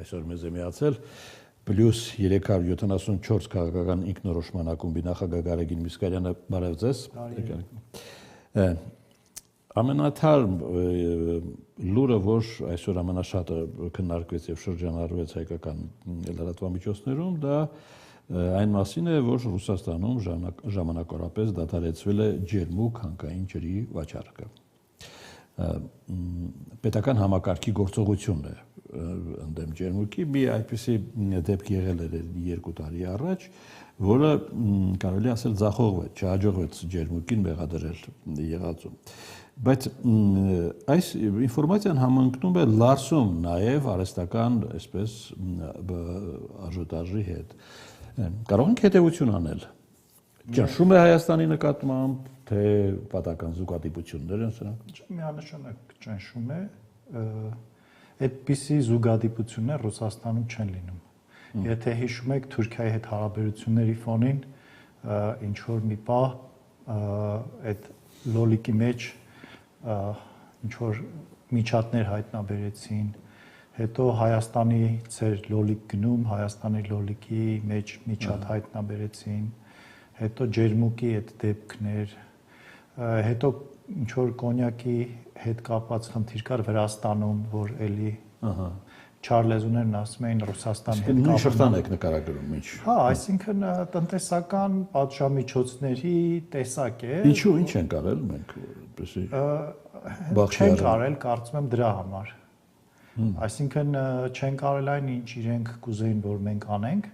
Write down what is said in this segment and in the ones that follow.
այսօր մեզ է միացել, պլյուս 374 քաղաքական ինքնորոշման ակումբի նախագահ Գարեգին Միսկալյանը, բարև ձեզ։ Ամենաթարմ լուրը, որ այսօր ամենաշատը քննարկվեց եւ շրջանառվեց հայկական լրատվամիջոցներում, դա այն մասին է, որ Ռուսաստանում ժամանակավորապես դադարեցվել է ջերմուկ հանքային ջրի վաճառքը։ Պետական համակարգի գործողությունն է ընդդեմ ջերմուկի, մի այդպիսի դեպք եղել էր 2 տարի առաջ, որը կարելի ասել ձախողվեց, չհաջողվեց ջերմուկին մեղադրել եղածում։ Բայց այս ինֆորմացիան համընկնում է լարսում նաև արհեստական, այսպես, արժութաժի հետ։ Կարող ենք հետևություն անել։ Ճնշում է Հայաստանի նկատմամբ, թե պատական զուգադիպություններ են սրանք։ Միանշանակ ճնշում է, այդպիսի զուգադիպություններ Ռուսաստանում չեն լինում։ Եթե հիշում եք Թուրքիայի հետ հարաբերությունների ֆոնին, ինչ որ մի պահ այդ լոլիկի մեջ ինչ որ միջատներ հայտնաբերեցին, հետո Հայաստանի ծեր լոլիկ գնում, Հայաստանի լոլիկի մեջ միջատ հայտնաբերեցին, հետո ջերմուկի այդ դեպքներ, հետո ինչ որ կոնյակի հետ կապված խնդիր կար Վրաստանում, որ էլի Չարլեզուներն ասում էին Ռուսաստանի հետ կապված։ Նույն շղթան եք նկարագրում, ինչ։ Հա, այսինքն տնտեսական պատժամիջոցների տեսակ է։ Ինչու, ինչ ենք արել մենք, որպեսզի չենք արել, կարծում եմ դրա համար։ Այսինքն չենք արել այն, ինչ իրենք կուզեին, որ մենք անենք,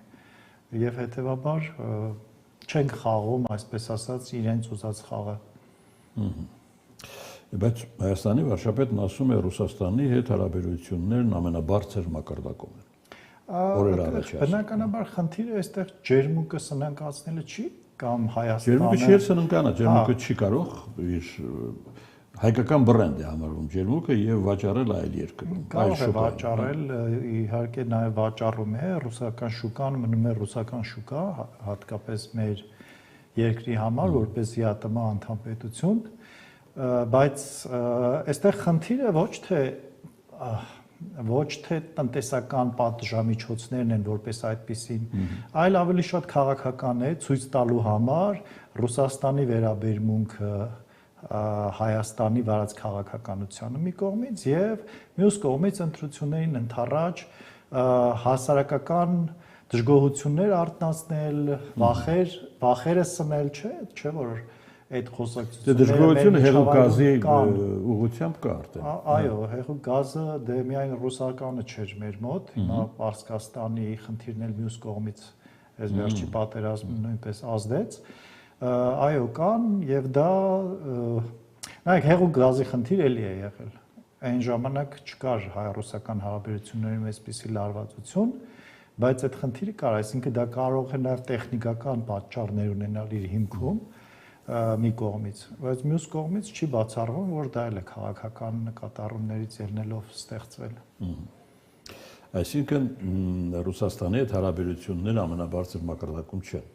եւ հետեւաբար չենք խաղում, այսպես ասած, իրենց ուզած խաղը։ Բայց Հայաստանի վարչապետն ասում է Ռուսաստանի հետ հարաբերություններն ամենաբարձր մակարդակում են։ Օրեր առաջ։ Բնականաբար խնդիրը այստեղ ջերմուկը սնանկացնելը չի, կամ Հայաստանը։ Ջերմուկը չի սննկանա, ջերմուկը չի կարող իր հայկական բրենդ է համարվում ջերմուկը եւ վաճառել այլ երկրում։ Կարող է վաճառել, իհարկե նաեւ վաճառում է, ռուսական շուկան մնում է ռուսական շուկա, հատկապես մեր երկրի համար, որպես ԵԱՏՄ անդամ պետություն, բայց այստեղ խնդիրը ոչ թե տնտեսական պատժամիջոցներն են, որպես այդպիսին, այլ ավելի շատ քաղաքական է, ցույց տալու համար Ռուսաստանի վերաբերմունքը Հայաստանի վարած քաղաքականությանը մի կողմից եւ մյուս կողմից ընտրություններին ընդառաջ հասարակական դժգոհություններ արտնասնել, վախերը սնել, չէ՞ որ այդ խոսակցությունները դժգոհությունը հեղուկ գազի ուղղությամբ կա արդեն։ Այո, հեղուկ գազը դե միայն ռուսականը չէր մեր մոտ, հիմա Պարսկաստանի խնդիրն էլ մյուս կողմից այս վերջի պատերազմը նույնպես ազդեց։ Այո, կան եւ դա նայեք հեղուկ գազի խնդիր էլի է եղել։ Այն ժամանակ չկար հայ-ռուսական հարաբերությունների այսպիսի լարվածություն, բայց այդ խնդիրը կար, այսինքն դա կարող է նաեւ տեխնիկական պատճառներ ունենալ իր հիմքում մի կողմից, բայց մյուս կողմից չի բացառվում, որ դա էլ է քաղաքական նկատառումներից ելնելով ստեղծվել։ Այսինքն Ռուսաստանի հետ հարաբերությունները ամենաբարձր մակարդակում չեն։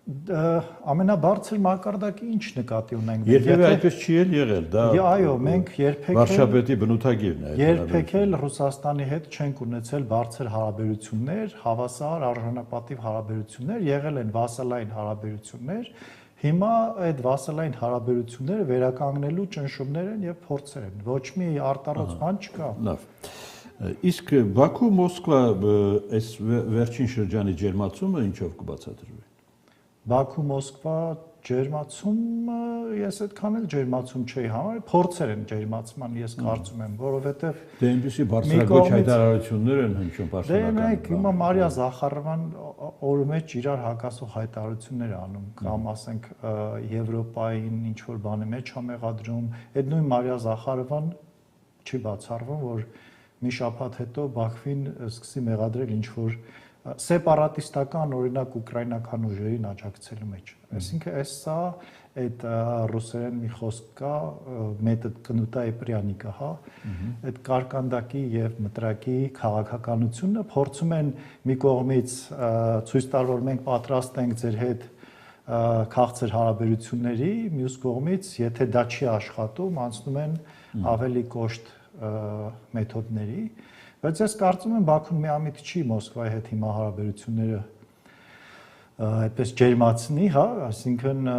Ամենաբարձր մակարդակի ինչ նկատի ունենք։ Երբևէ այդպես չի եղել, դա այո, մենք երբեք վարչապետի բնութագիրն է։ Երբեք էլ Ռուսաստանի հետ չենք ունեցել բարձր հարաբերություններ, հավասար արժանապատիվ հարաբերություններ, եղել են վասալային հարաբերություններ։ Հիմա այդ վասալային հարաբերությունները վերականգնելու ճնշումներ են եւ փորձեր են։ Ոչ մի արտառոց բան չկա։ Լավ։ Իսկ Բաքու-Մոսկվա այս վերջին շրջանի ջերմացումը ինչով կբացատրվի։ Բաքու-Մոսկվա ջերմացումը ես այդքան էլ ջերմացում չէի համարել, փորձեր են ջերմացման, ես կարծում եմ, որովհետեւ դե այնպեսի բարձրագույն հայտարարություններ են հնչում պաշտոնական։ Դե նայեք, հիմա Մարիա Զախարովան օրը մեջ իրար հակասող հայտարարություններ անում, կամ ասենք Եվրոպային ինչ որ բանի մեջ ա մեղադրում, այդ նույն Մարիա Զախարովան չի բացառվում, որ մի շաբաթ հետո Բաքվին սկսի մեղադրել ինչ որ սեպարատիստական օրինակ ուկրաինական ուժերին աջակցելու մեջ։ Այսինքն այս սա այդ ռուսերեն մի խոսք կա, մեթոդ կնուտա էպրյանիկա, հա, այդ կարկանդակի եւ մտրակի քաղաքականությունը փորձում են մի կողմից ցույց տալ, որ մենք պատրաստ ենք ձեր հետ քաղցր հարաբերությունների, մյուս կողմից, եթե դա չի աշխատում, անցնում են ավելի կոշտ մեթոդների, Բայց ես կարծում եմ Բաքուն միամիտ չի Մոսկվայի հետ հիմա հարաբերությունները այդպես ջերմացնի, հա, այսինքն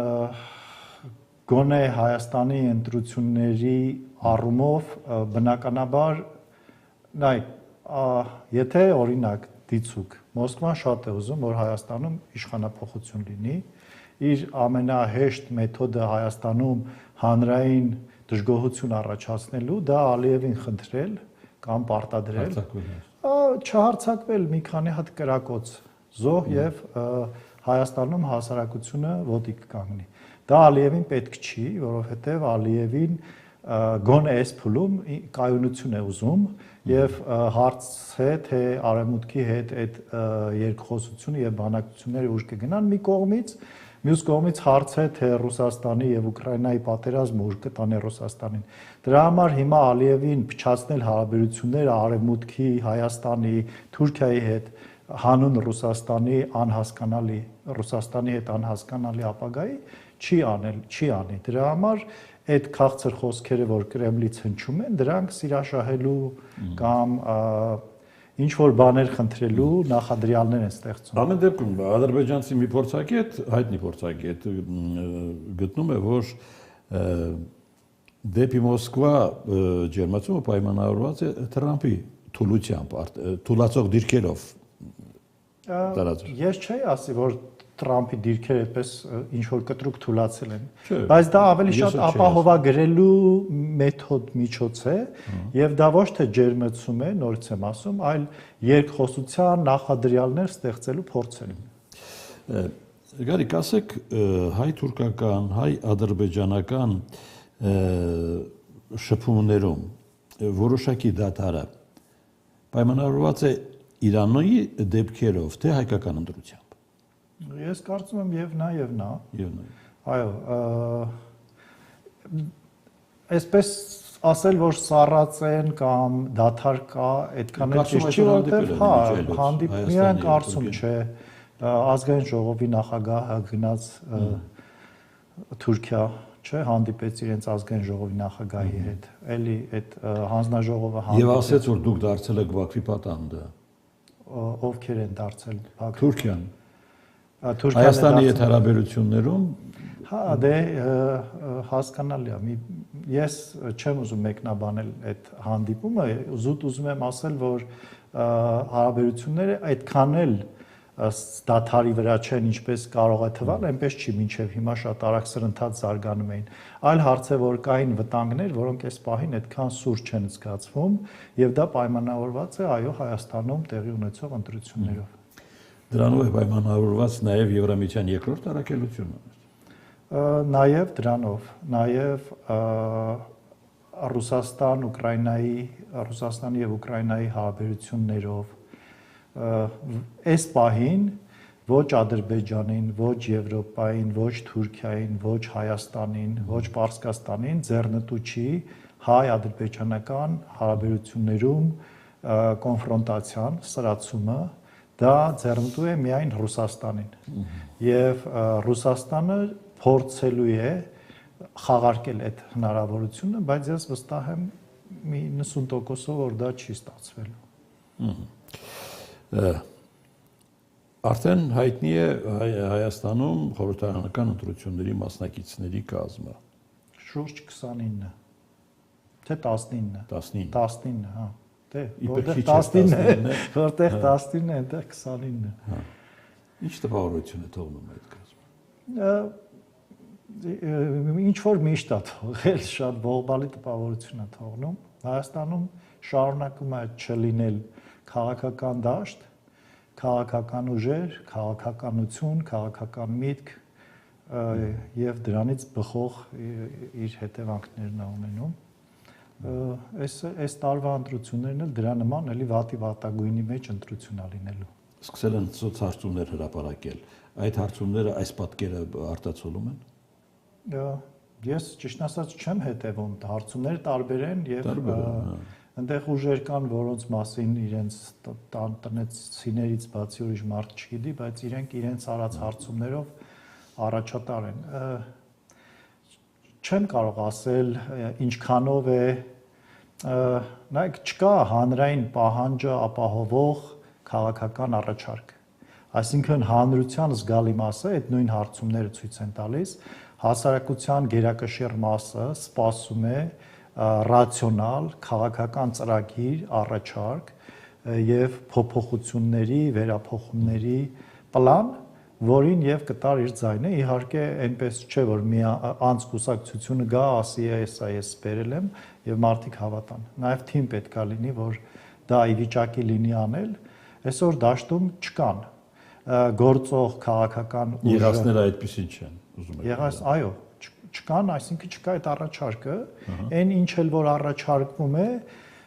գոնե Հայաստանի ընտրությունների առումով բնականաբար նայ, եթե օրինակ դիցուկ Մոսկվան շատ է ուզում, որ Հայաստանում իշխանափոխություն լինի, իր ամենահեշտ մեթոդը Հայաստանում հանրային դժգոհություն առաջացնելու դա Ալիևին խնդրել կամ պարտադրել, չհարցակվել մի քանի հատ կրակոց զոհ եւ Հայաստանում հասարակությունը ոտի կկանգնի։ Դա Ալիևին պետք չի, որովհետեւ Ալիևին գոնե այս փուլում կայունություն է ուզում եւ հարց է թե արևմուտքի հետ այդ երկխոսությունը եւ բանակցությունները ուժ կգնան մի կողմից, մյուս կողմից հարց է թե Ռուսաստանի եւ Ուկրաինայի պատերազմը ուժ կտանի Ռուսաստանին։ Դրա համար հիմա Ալիևին փչացնել հարաբերությունները արևմուտքի, Հայաստանի, Թուրքիայի հետ հանուն Ռուսաստանի հետ անհասկանալի ապագայի չի անի։ Դրա համար այդ քաղցր խոսքերը, որ Կրեմլից հնչում են, դրանք սիրաշահելու կամ ինչ որ բաներ խնդրելու նախադրյալներ են ստեղծում։ Ամեն դեպքում ադրբեջանցի մի փորձագետ, հայտնի փորձագետ գտնում է, որ դեպի Մոսկվա ջերմացումը պայմանավորված է Թրամփի թուլությամբ, թուլացող դիրքերով։ Ես չէի ասի, որ Թրամփի դիրքերը այդպես ինչ որ կտրուկ թուլացել են, բայց դա ավելի շատ ապահովագրելու մեթոդ միջոց է եւ դա ոչ թե ջերմեցում է, նորից եմ ասում, այլ երկխոսության նախադրյալներ ստեղծելու փորձ է։ Գարիկ, ասեք հայ-թուրքական, հայ-ադրբեջանական շփումներում որոշակի դադարը պայմանավորված է Իրանի դեպքերով, թե հայկական ընտրությամբ։ Ես կարծում եմ եւ նա եւ նա։ Եվ նա։ Այո, այսպես ասել, որ սառած են կամ դադար կա, այդքան էլ ճիշտ չի, որովհետեւ հա, հանդիպման կարծում չէ, ազգային ժողովի նախագահը գնաց Թուրքիա, չէ, հանդիպեց իրենց ազգային ժողովի նախագահի հետ, էլի այդ հանձնաժողովը հանդիպեց։ Եվ ասեց, որ դուք դարձել եք Բաքվի պատանդը։ Ովքեր են դարձել Բաքվի։ Թուրքիան։ Հայաստանի հետ հարաբերություններում հա դե հասկանալի է ես չեմ ուզում մեկնաբանել այդ հանդիպումը զուտ ուզում եմ ասել որ հարաբերությունները այդքան էլ դադարի վրա չեն ինչպես կարող է թվալ այնպես չի մինչև հիմա շատ արագ սրընթաց զարգանում էին այլ հարց է որ կային վտանգներ որոնք այս պահին այդքան սուր չեն զգացվում եւ դա պայմանավորված է այո Հայաստանում տեղի ունեցող ընտրություններով Դրանով է պայմանավորված նաև Եվրամիության երկրորդ առաքելությունը։ Նաև դրանով, նաև Ռուսաստանի եւ Ուկրաինայի հարաբերություններով այս պահին ոչ Ադրբեջանին, ոչ Եվրոպային, ոչ Թուրքիային, ոչ Հայաստանին, ոչ Պարսկաստանին ձեռնտու չի հայ-ադրբեջանական հարաբերություններում կոնֆրոնտացիան, սրացումը դա ձեռնտու է միայն Ռուսաստանին եւ Ռուսաստանը փորձելու է խաղարկել այդ հնարավորությունը, բայց ես վստահ եմ մի 90%-ով որ դա չի ստացվելու։ Արդեն հայտնի է Հայաստանում խորհրդարանական ընտրությունների մասնակիցների կազմը։ Շուրջ 29, թե 19, հա։ Դե, որտեղ 19 է, որտեղ 19 է, այնտեղ 29 է։ Ինչ տպավորություն է թողնում այդ կազմը։ Ինչ որ միշտ է թողել, շատ ողբալի տպավորություն է թողնում։ Հայաստանում շարունակում է չլինել քաղաքական դաշտ, քաղաքական ուժեր, քաղաքականություն, քաղաքական միտք եւ դրանից բխող իր հետևանքներն է ունենում։ Այս տարվա ընտրություններն էլ դրա նման էլի վատի վատագույնի մեջ ընտրություն է լինելու։ Սկսել են սոցհարցումներ հրապարակել։ Այդ հարցումները այս պատկերը արտացոլում են։ Ես ճիշտ ասած չեմ հետևում, հարցումները տարբեր են եւ այնտեղ ուժեր կան, որոնց մասին իրենց տնեցիներից բացի ուրիշ մարդ չգիտի, բայց իրենց արած հարցումներով առաջատար են։ Չեմ կարող ասել ինչքանով է նայեք չկա հանրային պահանջը ապահովող քաղաքական առաջարկ։ Այսինքն հանրության զգալի մասը այդ նույն հարցումները ցույց են տալիս, հասարակության գերակշիռ մասը սպասում է ռացիոնալ քաղաքական ծրագիր, առաջարկ եւ փոփոխությունների, վերափոխումների պլան, որին եւ կտար իր ձայնը, իհարկե այնպես չէ, որ մի անց կուսակցությունը գա, ասի ես բերել եմ եւ մարդիկ հավատան։ Նաեւ թիմ պետքա լինի, որ դա ի վիճակի լինի անել, այսօր դաշտում չկան գործող քաղաքական ուժը։ Եղածները այդպեսին չեն, ուզում եք։ Այո, չկան, այսինքն չկա այդ առաջարկը, այն ինչ էլ որ առաջարկվում է,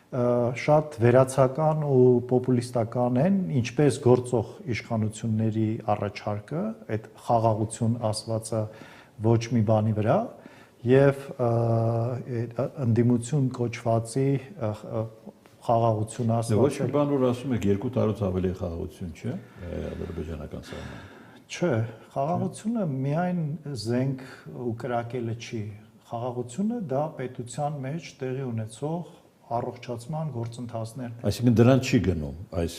շատ վերացական ու պոպուլիստական են, ինչպես գործող իշխանությունների առաջարկը, այդ խաղաղություն ասվածը ոչ մի բանի վրա, եւ ընդդիմություն կոչվածի խաղաղություն ասվածը։ Ոչ մի բան որ ասում եք 2 տարուց ավելի խաղաղություն չէ ադրբեջանական սահմանը։ Չէ, խաղաղությունը միայն զենք ու կրակելը չի։ Խաղաղությունը դա պետության մեջ տեղի ունեցող առողջացման գործընթացներն են։ Այսինքն դրան չի գնում այս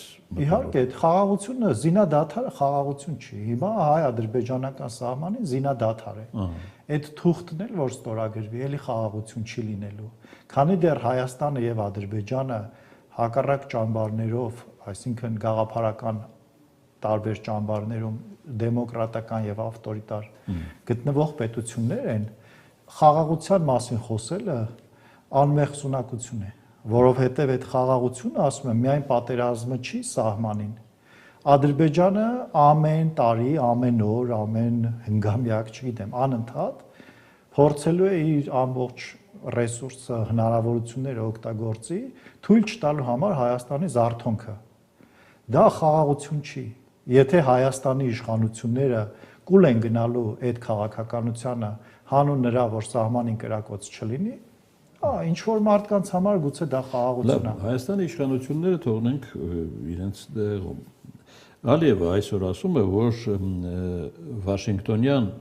Իհարկե, այդ խաղաղությունը զինադադարը խաղաղություն չի։ Հիմա հայ-ադրբեջանական սահմանին զինադադար է։ Այդ թուղթն էլ որ ստորագրվի, էլի խաղաղություն չի լինելու։ Քանի դեռ Հայաստանը եւ Ադրբեջանը հակառակ ճամբարներով, այսինքն գաղափարական տարբեր ճամբարներում դեմոկրատական եւ ավտորիտար գտնվող պետություններ են, խաղաղության մասին խոսելը անմեղսունակություն է, որովհետեւ այդ խաղաղությունը, ասում եմ, միայն պատերազմը չի սահմանին։ Ադրբեջանը ամեն տարի, ամեն օր, ամեն հնգամյակ, չգիտեմ, անընդհատ փորձելու է իր ամբողջ ռեսուրսը, հնարավորությունները օգտագործի, թույլ չտալու համար Հայաստանի զարթոնքը։ Դա խաղաղություն չի։ Եթե Հայաստանի իշխանությունները կուլ են գնալու այդ քաղաքականությանը հանուն նրա, որ սահմանին կրակոց չլինի, ինչ որ մարդկանց համար գուցե դա խաղաղություն է։ Հայաստանի իշխանությունները թողնենք իրենց տեղում։ Ալիևը այսօր ասում է, որ Վաշինգտոնյան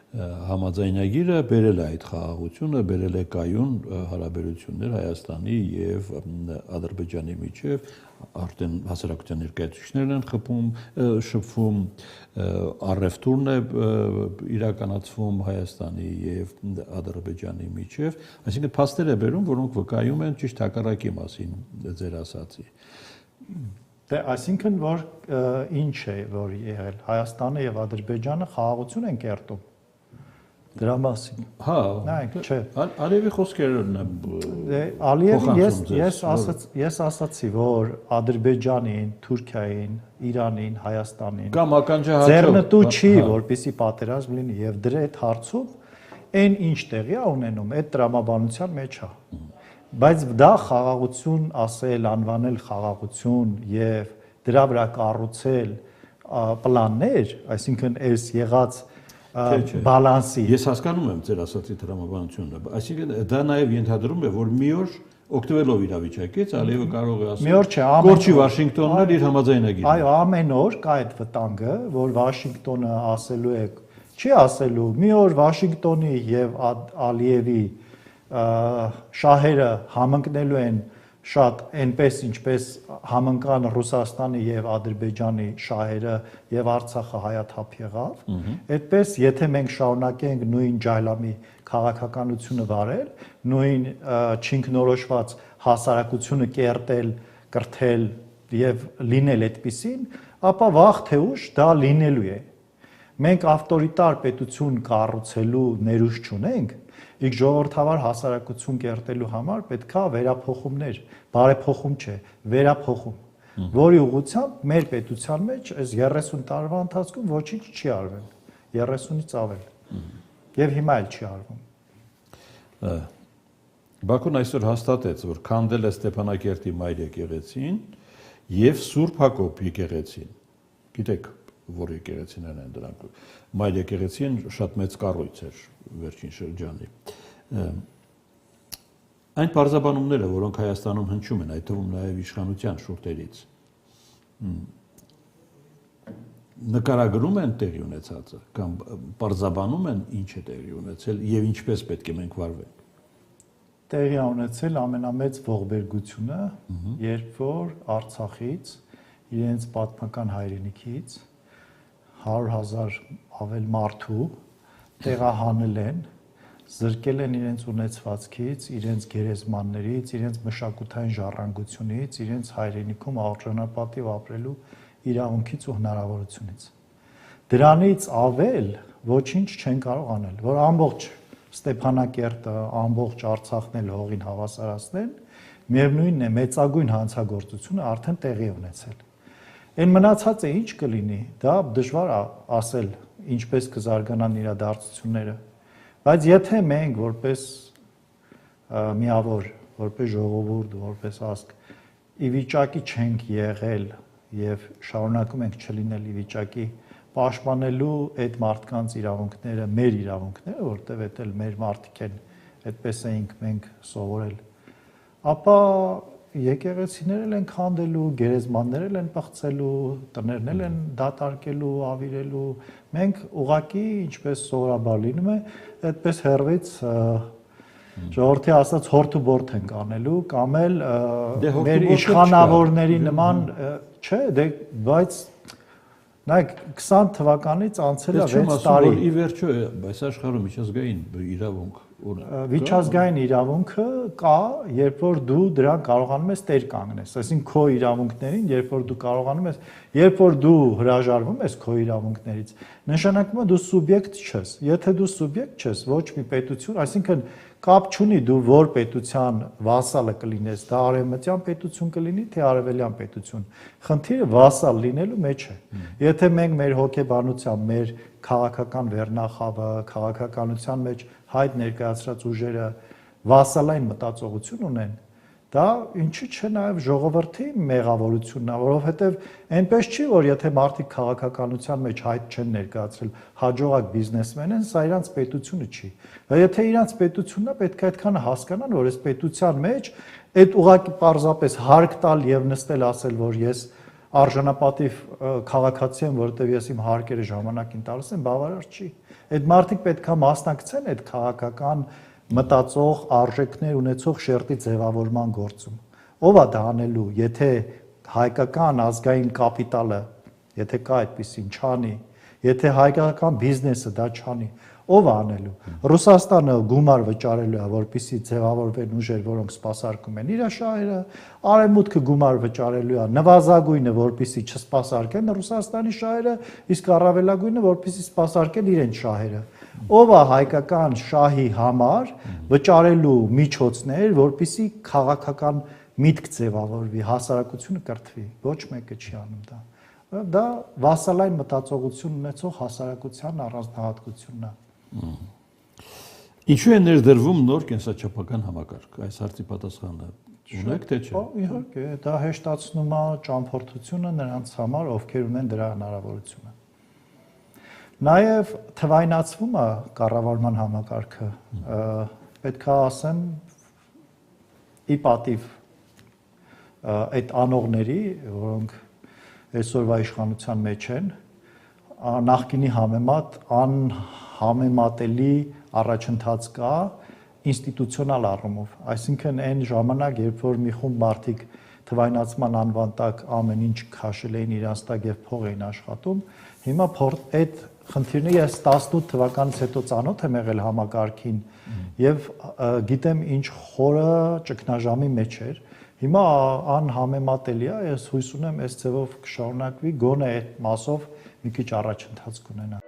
համաձայնագիրը բերել է այդ խաղաղությունը, բերել է կայուն հարաբերություններ Հայաստանի եւ Ադրբեջանի միջև, արդեն հասարակության ներկայացուցիչներն են շփվում, առևտուրն է իրականացվում Հայաստանի եւ Ադրբեջանի միջև, այսինքն փաստեր է բերում, որոնք վկայում են ճիշտ հակառակի մասին ձեր ասացի։ Դե այսինքն որ ինչ է որ եղել Հայաստանը եւ Ադրբեջանը խաղաղություն են կերտում դրա մասին։ Հա, նայեք, չէ։ Ալիևի խոսքերն են։ Դե Ալիևը ես ասացի, որ Ադրբեջանին, Թուրքիային, Իրանին, Հայաստանին կամ ականջահատող ձեռնտու չի, որպեսի պատերազմ լինի եւ դրա այդ հարցում այն ինչ տեղի է ունենում, այդ տրամաբանության մեջ է։ Բայց դա խաղաղություն ասել, անվանել խաղաղություն եւ դրա վրա կառուցել պլաններ, այսինքն այս եղած բալանսի։ Ես հասկանում եմ ձեր ասացի տրամաբանությունը, այսինքն դա նաև ենթադրում է, որ մի օր օգտվելով իրավիճակից, Ալիևը կարող է ասել, գործի Վաշինգտոնն էլ իր համաձայնագիրը։ Այո, ամեն օր կա այդ վտանգը, որ Վաշինգտոնը ասելու է, չի ասելու, մի օր Վաշինգտոնի եւ Ալիևի շահերը համընկնելու են շատ այնպես ինչպես համընկան Ռուսաստանի եւ Ադրբեջանի շահերը եւ Արցախը հայաթափ եղավ, այդպես եթե մենք շարունակենք նույն ջայլամի քաղաքականությունը վարել, նույն չինքնորոշված հասարակությունը կերտել, կրթել եւ լինել այդպիսին, ապա վաղ թե ուշ դա լինելու է։ Մենք ավտորիտար պետություն կառուցելու ներուժ չունենք, իսկ ժողովրդավար հասարակություն կերտելու համար պետքա վերափոխումներ, բարեփոխում չէ, վերափոխում, որի ուղղությամբ մեր պետության մեջ այս 30 տարվա ընթացքում ոչինչ չի արվել, 30-ից ավել, եւ հիմա էլ չի արվում։ Բաքուն այսօր հաստատեց, որ քանդել է Ստեփանակերտի մայր եկեղեցին եւ Սուրբ Հակոբ եկեղեցին։ Գիտեք, որ եկեղեցիներն են դրանք։ Մայր եկեղեցին շատ մեծ կառույց էր վերջին շրջանի։ Այն բարձաբանումները, որոնք Հայաստանում հնչում են, այդ թվում նաև իշխանության շուրթերից, նկարագրում են տեղի ունեցածը կամ բարձաբանում են ինչ է տեղի ունեցել եւ ինչպես պետք է մենք վարվենք։ տեղի ունեցել ամենամեծ ողբերգությունը, երբ որ Արցախից իրենց պատմական հայրենիքից 100,000 ավել մարդու տեղահանել են, զրկել են իրենց ունեցվածքից, իրենց գերեզմաններից, իրենց մշակութային ժառանգությունից, իրենց հայրենիքում արժանապատիվ ապրելու իրավունքից ու հնարավորությունից։ Դրանից ավել ոչինչ չեն կարող անել, որ ամբողջ Ստեփանակերտը, ամբողջ Արցախն էլ հողին հավասարացնեն, միևնույնն է, մեծագույն հանցագործությունը արդեն տեղի ունեցել։ Այն մնացածը ինչ կլինի, դա դժվար է ասել, ինչպես կզարգանան իրադարձությունները, բայց եթե մենք որպես միավոր, որպես ժողովուրդ, որպես ազգ ի վիճակի չենք եղել եւ շարունակում ենք չլինել ի վիճակի պաշտպանելու այդ մարդկանց իրավունքները, մեր իրավունքները, որտեղ էլ մեր մարդիկ են, այդպես էինք մենք սովորել, ապա եկեղեցիներն են քանդելու, գերեզմաններն են պղծելու, տներն են դատարկելու, ավիրելու, մենք ուղակի, ինչպես սովորաբար լինում է, այդպես հեռվից ժողովրդի ասած հորթ ու բորթ ենք անելու, կամ էլ մեր իշխանավորների նման, չէ, բայց նայեք 20 թվականից անցել է 6 տարի։ Ի վերջո, այս աշխարհում միջազգային իրավունք Միջազգային իրավունքը կա, երբ որ դու դրան կարողանում ես տեր կանգնես, այսինքն քո իրավունքներին, երբ որ դու կարողանում ես, երբ որ դու հրաժարվում ես քո իրավունքներից, նշանակում է դու սուբյեկտ չես։ Եթե դու սուբյեկտ չես, ոչ մի պետություն, այսինքն կապ չունի դու որ պետության վասալը կլինես, դա արևմտյան պետություն կլինի, թե արևելյան պետություն։ Խնդիրը վասալ լինելու մեջ է։ Եթե մենք մեր հոգեբանությամբ, մեր քաղաքական վերնախավը, քաղաքականության մեջ հայտ ներկայացրած ուժերը վասալային մտածողություն ունեն, դա ինչի՞ չէ նաև ժողովրդի մեղավորությունն է, որովհետև այնպես չի, որ եթե մարդիկ քաղաքականության մեջ հայտ չեն ներկայացրել, հաջողակ բիզնեսմեն են, սա իրանց պետությունը չի։ Եթե իրանց պետությունն է, պետք է այդքանը հասկանան, որ այս պետության մեջ այդ ուղղակի պարզապես հարկ տալ եւ նստել ասել, որ ես արժանապատիվ քաղաքացի եմ, որովհետև ես իմ հարկերը ժամանակին տալիս եմ, բավարար չի։ Այդ մարդիկ պետք է մասնակցեն այդ քաղաքական մտածող արժեքներ ունեցող շերտի ձևավորման գործում։ Ո՞վ է դա անելու, եթե հայկական ազգային կապիտալը, եթե կա այդպեսին չանի, եթե հայկական բիզնեսը դա չանի, ով է անելու։ Ռուսաստանը գումար վճարելու է, որպեսզի ձևավորվեն ուժեր, որոնք սպասարկում են իր շահերը, Արևմուտքը գումար վճարելու է, նվազագույնը, որպեսզի չսպասարկեն Ռուսաստանի շահերը, իսկ առավելագույնը, որպեսզի սպասարկեն իրենց շահերը։ Ով է հայկական շահի համար վճարելու միջոցներ, որպեսզի քաղաքական միտք ձևավորվի, հասարակությունը կրթվի, ոչ մեկը չի անում դա։ Դա վասալային մտածողություն ունեցող հասարակության առանձնահատկությունն է։ Ինչու է ներդրվում նոր կենսաչափական համակարգ։ Այս հարցի պատասխանը ունեք թե չէ։ Իհարկե, դա հեշտացնում է ճամփորդությունը նրանց համար, ովքեր ունեն դրա հնարավորությունը։ Նաև թվայնացվում է կառավարման համակարգը։ Պետք է ասեմ ի պատիվ այդ անողների, որոնք այսօրվա իշխանության մեջ են, նախկինի համեմատ անհամեմատելի առաջընթաց կա ինստիտուցիոնալ առումով, այսինքն այն ժամանակ, երբ որ մի խումբ մարդիկ թվայնացման անվան տակ ամեն ինչ քաշել էին իրանց տակ եւ փող էին աշխատում, հիմա այդ խնդիրը ես 18 թվականից հետո ծանոթ եմ եղել համակարգին եւ գիտեմ ինչ խորը ճգնաժամի մեջ էր։ Հիմա անհամեմատելի է, ես հույս ունեմ այս ձևով կշարունակվի, գոնե այդ մասով մի քիչ առաջընթաց կունենա։